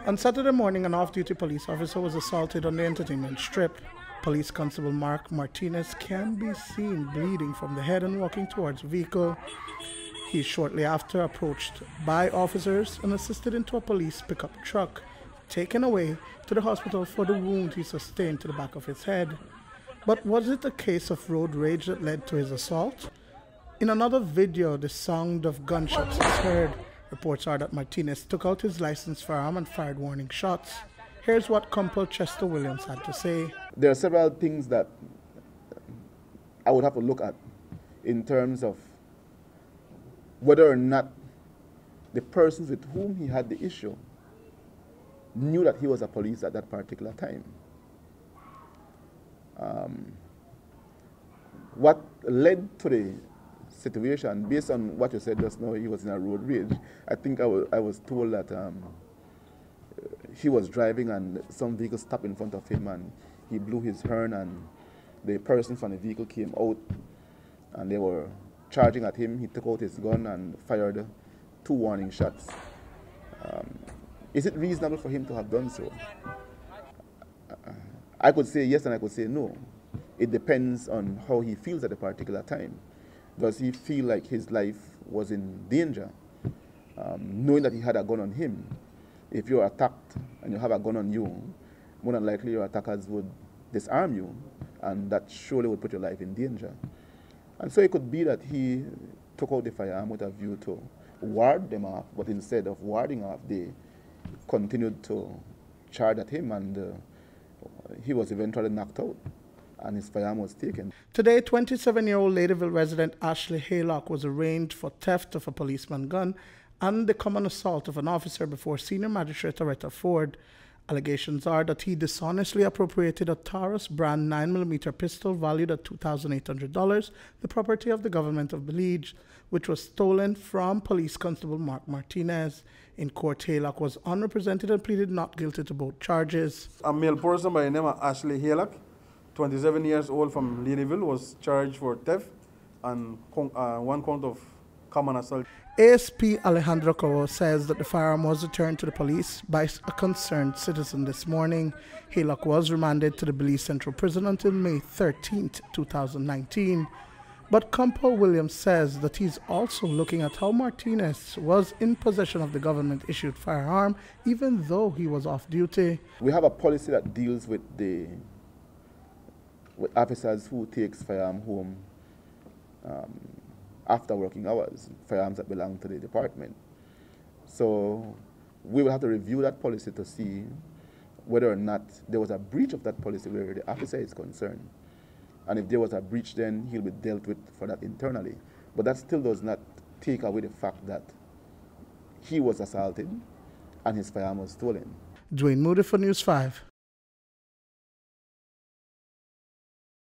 On Saturday morning, an off-duty police officer was assaulted on the entertainment strip. Police Constable Mark Martinez can be seen bleeding from the head and walking towards the vehicle. He shortly after approached by officers and assisted into a police pickup truck, taken away to the hospital for the wound he sustained to the back of his head. But was it a case of road rage that led to his assault? In another video, the sound of gunshots is heard. Reports are that Martinez took out his licensed firearm and fired warning shots. Here's what Compol Chester Williams had to say. There are several things that I would have to look at in terms of whether or not the persons with whom he had the issue knew that he was a police at that particular time. What led to the situation, based on what you said just now, he was in a road rage. I think I was told that he was driving and some vehicle stopped in front of him and he blew his horn and the person from the vehicle came out and they were charging at him. He took out his gun and fired 2 warning shots. Is it reasonable for him to have done so? I could say yes and I could say no. It depends on how he feels at a particular time. Does he feel like his life was in danger? Knowing that he had a gun on him, if you're attacked and you have a gun on you, more than likely your attackers would disarm you, and that surely would put your life in danger. And so it could be that he took out the firearm with a view to ward them off, but instead of warding off, they continued to charge at him, and he was eventually knocked out, and his firearm was taken. Today, 27-year-old Ladyville resident Ashley Haylock was arraigned for theft of a policeman's gun and the common assault of an officer before Senior Magistrate Loretta Ford. Allegations are that he dishonestly appropriated a Taurus brand 9mm pistol valued at $2,800, the property of the government of Belize, which was stolen from Police Constable Mark Martinez. In court, Haylock was unrepresented and pleaded not guilty to both charges. A male person by the name of Ashley Haylock, 27 years old, from Ladyville, was charged for theft and 1 count of common assault. ASP Alejandro Coro says that the firearm was returned to the police by a concerned citizen this morning. Haylock was remanded to the Belize Central Prison until May 13, 2019. But Compol Williams says that he's also looking at how Martinez was in possession of the government-issued firearm, even though he was off duty. We have a policy that deals with officers who takes firearm home after working hours, firearms that belong to the department. So we will have to review that policy to see whether or not there was a breach of that policy where the officer is concerned. And if there was a breach, then he'll be dealt with for that internally. But that still does not take away the fact that he was assaulted and his firearm was stolen. Duane Moody for News 5.